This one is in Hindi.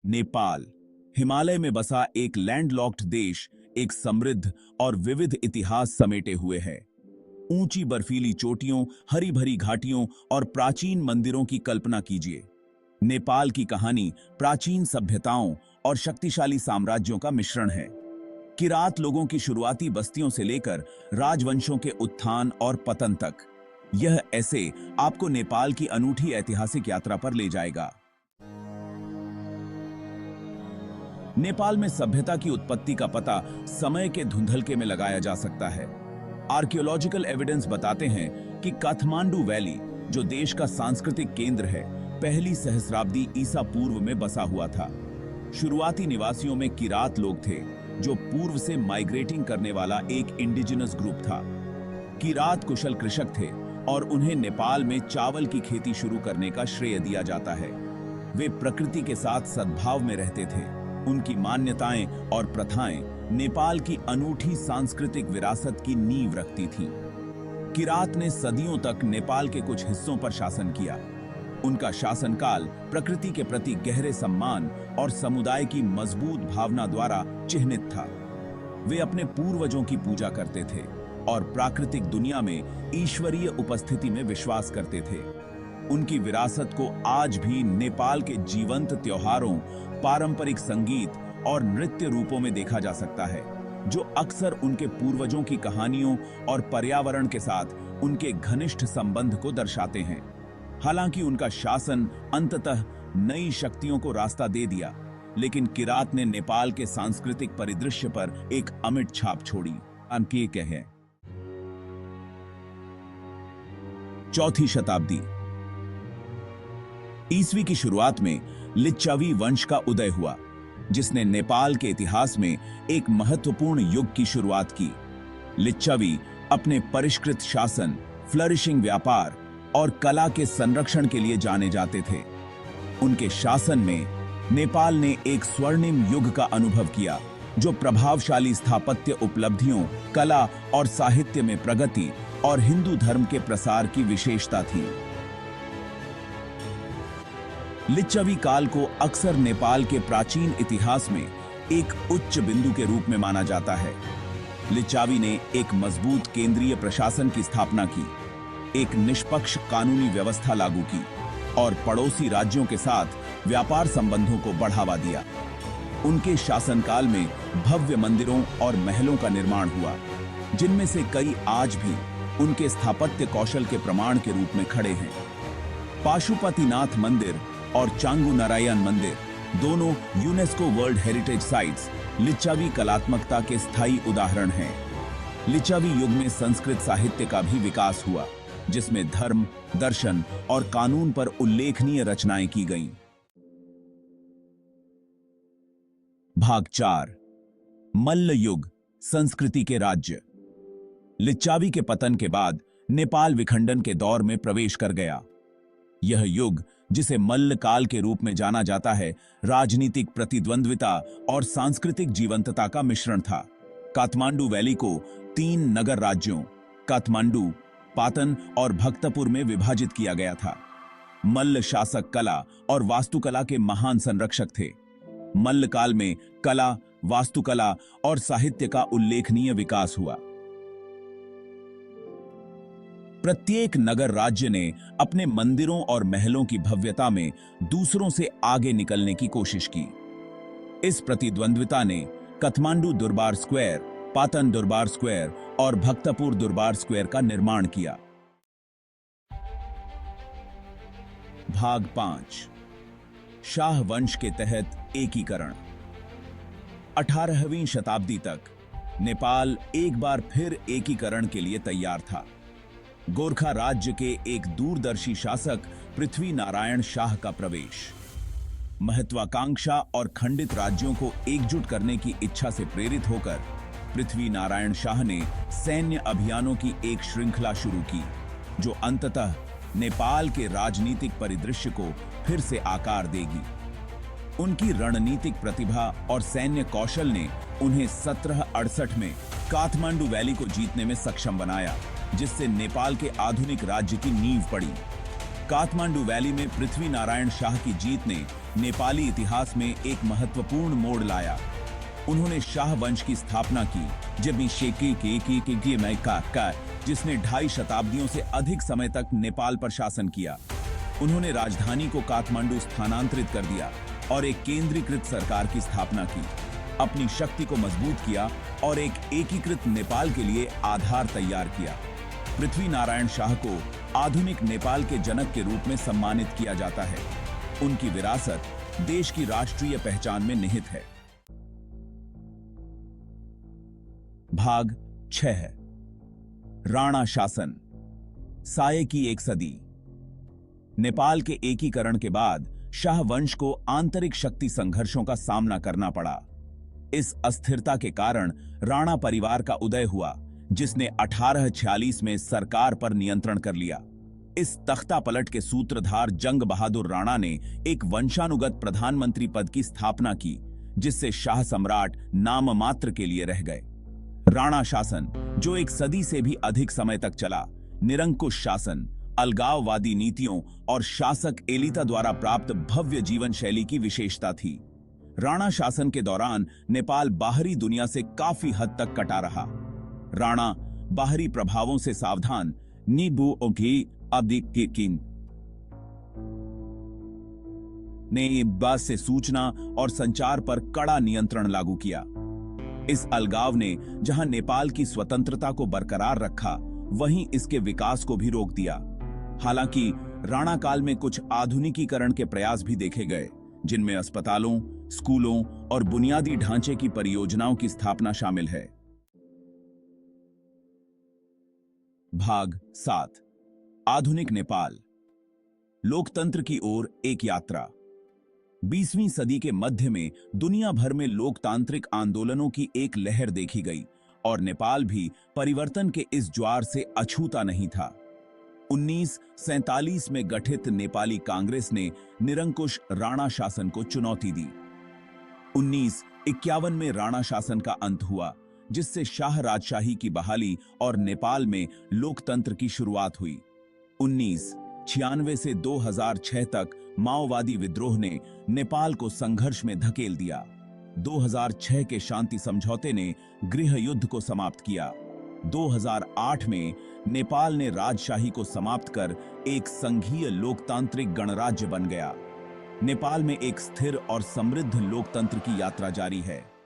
नेपाल हिमालय में बसा एक लैंडलॉक्ड देश, एक समृद्ध और विविध इतिहास समेटे हुए है। ऊंची बर्फीली चोटियों, हरी भरी घाटियों और प्राचीन मंदिरों की कल्पना कीजिए। नेपाल की कहानी प्राचीन सभ्यताओं और शक्तिशाली साम्राज्यों का मिश्रण है। किरात लोगों की शुरुआती बस्तियों से लेकर राजवंशों के उत्थान और पतन तक, यह ऐसे आपको नेपाल की अनूठी ऐतिहासिक यात्रा पर ले जाएगा। नेपाल में सभ्यता की उत्पत्ति का पता समय के धुंधलके में लगाया जा सकता है। आर्कियोलॉजिकल एविडेंस बताते हैं कि काठमांडू वैली, जो देश का सांस्कृतिक केंद्र है, पहली सहस्राब्दी ईसा पूर्व में बसा हुआ था। शुरुआती निवासियों में किरात लोग थे, जो पूर्व से माइग्रेटिंग करने वाला एक इंडिजिनस ग्रुप था। किरात कुशल कृषक थे और उन्हें नेपाल में चावल की खेती शुरू करने का श्रेय दिया जाता है। वे प्रकृति के साथ सद्भाव में रहते थे। उनकी मान्यताएं और प्रथाएं नेपाल की अनूठी सांस्कृतिक विरासत की नींव रखती थीं। किरात ने सदियों तक नेपाल के कुछ हिस्सों पर शासन किया। उनका शासनकाल प्रकृति के प्रति गहरे सम्मान और समुदाय की मजबूत भावना द्वारा चिह्नित था। वे अपने पूर्वजों की पूजा करते थे और प्राकृतिक दुनिया में ईश्वरीय उपस्थिति में विश्वास करते थे। उनकी विरासत को आज भी नेपाल के जीवंत त्योहारों, पारंपरिक संगीत और नृत्य रूपों में देखा जा सकता है, जो अक्सर उनके पूर्वजों की कहानियों और पर्यावरण के साथ उनके घनिष्ठ संबंध को दर्शाते हैं। हालांकि उनका शासन अंततः नई शक्तियों को रास्ता दे दिया, लेकिन किरात ने नेपाल के सांस्कृतिक परिदृश्य पर एक अमिट छाप छोड़ी। अनके कहे 4वीं शताब्दी ईस्वी की शुरुआत में लिच्छवी वंश का उदय हुआ, जिसने नेपाल के इतिहास में एक महत्वपूर्ण युग की शुरुआत की। लिच्छवी अपने परिष्कृत शासन, फ्लरिशिंग व्यापार और कला के संरक्षण के लिए जाने जाते थे। उनके शासन में नेपाल ने एक स्वर्णिम युग का अनुभव किया, जो प्रभावशाली स्थापत्य उपलब्धियों, कला और साहित्य में प्रगति और हिंदू धर्म के प्रसार की विशेषता थी। लिच्छवी काल को अक्सर नेपाल के प्राचीन इतिहास में एक उच्च बिंदु के रूप में माना जाता है। लिच्छवी ने एक मजबूत केंद्रीय प्रशासन की स्थापना की, एक निष्पक्ष कानूनी व्यवस्था लागू की और पड़ोसी राज्यों के साथ व्यापार संबंधों को बढ़ावा दिया। उनके शासनकाल में भव्य मंदिरों और महलों का निर्माण हुआ, जिनमें से कई आज भी उनके स्थापत्य कौशल के प्रमाण के रूप में खड़े हैं। पाशुपतिनाथ मंदिर और चांगू नारायण मंदिर, दोनों UNESCO world heritage sites, Licchavi कलात्मकता के स्थायी उदाहरण हैं। लिच्छवी युग में संस्कृत साहित्य का भी विकास हुआ, जिसमें धर्म, दर्शन और कानून पर उल्लेखनीय रचनाएं की गईं। भाग 4, मल्ल युग, संस्कृति के राज्य। लिच्छवी के पतन के बाद नेपाल विखंडन के दौर में प्रवेश कर गया। यह युग, जिसे मल्ल काल के रूप में जाना जाता है, राजनीतिक प्रतिद्वंद्विता और सांस्कृतिक जीवंतता का मिश्रण था। काठमांडू वैली को 3 नगर राज्यों, काठमांडू, पाटन और भक्तपुर में विभाजित किया गया था। मल्ल शासक कला और वास्तुकला के महान संरक्षक थे। मल्ल काल में कला, वास्तुकला और साहित्य का उल्लेखनीय विकास हुआ। प्रत्येक नगर राज्य ने अपने मंदिरों और महलों की भव्यता में दूसरों से आगे निकलने की कोशिश की। इस प्रतिद्वंद्विता ने काठमांडू दरबार स्क्वायर, पाटन दरबार स्क्वायर और भक्तपुर दरबार स्क्वायर का निर्माण किया। भाग 5, शाह वंश के तहत एकीकरण। 18वीं शताब्दी तक नेपाल एक बार फिर एकीकरण के लिए तैयार था। गोरखा राज्य के एक दूरदर्शी शासक पृथ्वी नारायण शाह का प्रवेश, महत्वाकांक्षा और खंडित राज्यों को एकजुट करने की इच्छा से प्रेरित होकर पृथ्वी नारायण शाह ने सैन्य अभियानों की एक श्रृंखला शुरू की, जो अंततः नेपाल के राजनीतिक परिदृश्य को फिर से आकार देगी। उनकी रणनीतिक प्रतिभा और सैन्य कौशल ने उन्हें 1768 में काठमांडू वैली को जीतने में सक्षम बनाया, जिससे नेपाल के आधुनिक राज्य की नींव पड़ी। काठमांडू वैली में पृथ्वी नारायण शाह की जीत ने नेपाली इतिहास में एक महत्वपूर्ण मोड़ लाया। उन्होंने शाह वंश की स्थापना की, जब शेकी के मैका जिसने 2.5 शताब्दियों से अधिक समय तक नेपाल पर शासन किया। उन्होंने राजधानी को काठमांडू स्थानांतरित कर दिया और एक केंद्रीकृत सरकार की स्थापना की, अपनी शक्ति को मजबूत किया और एक एकीकृत नेपाल के लिए आधार तैयार किया। पृथ्वी नारायण शाह को आधुनिक नेपाल के जनक के रूप में सम्मानित किया जाता है। उनकी विरासत देश की राष्ट्रीय पहचान में निहित है। भाग 6। राणा शासन, साये की एक सदी। नेपाल के एकीकरण के बाद शाह वंश को आंतरिक शक्ति संघर्षों का सामना करना पड़ा। इस अस्थिरता के कारण राणा परिवार का उदय हुआ, जिसने 1846 में सरकार पर नियंत्रण कर लिया। इस तख्ता पलट के सूत्रधार जंग बहादुर राणा ने एक वंशानुगत प्रधानमंत्री पद की स्थापना की, जिससे शाह सम्राट नाम मात्र के लिए रह गए। राणा शासन, जो एक सदी से भी अधिक समय तक चला, निरंकुश शासन, अलगाववादी नीतियों और शासक एलिता द्वारा प्राप्त भव्य जीवन शैली की विशेषता थी। राणा शासन के दौरान नेपाल बाहरी दुनिया से काफी हद तक कटा रहा। राणा बाहरी प्रभावों से सावधान ने बास से सूचना और संचार पर कड़ा नियंत्रण लागू किया। इस अलगाव ने जहां नेपाल की स्वतंत्रता को बरकरार रखा, वहीं इसके विकास को भी रोक दिया। हालांकि राणा काल में कुछ आधुनिकीकरण के प्रयास भी देखे गए, जिनमें अस्पतालों, स्कूलों और बुनियादी ढांचे की परियोजनाओं की स्थापना शामिल है। भाग 7। आधुनिक नेपाल, लोकतंत्र की ओर एक यात्रा। 20वीं सदी के मध्य में दुनिया भर में लोकतांत्रिक आंदोलनों की एक लहर देखी गई और नेपाल भी परिवर्तन के इस ज्वार से अछूता नहीं था। 1947 में गठित नेपाली कांग्रेस ने निरंकुश राणा शासन को चुनौती दी। 1951 में राणा शासन का अंत हुआ, जिससे शाह राजशाही की बहाली और नेपाल में लोकतंत्र की शुरुआत हुई। 1996 से 2006 तक माओवादी विद्रोह ने नेपाल को संघर्ष में धकेल दिया। 2006 के शांति समझौते ने गृह युद्ध को समाप्त किया। 2008 में नेपाल ने राजशाही को समाप्त कर एक संघीय लोकतांत्रिक गणराज्य बन गया। नेपाल में एक स्थिर और समृद्ध लोकतंत्र की यात्रा जारी है।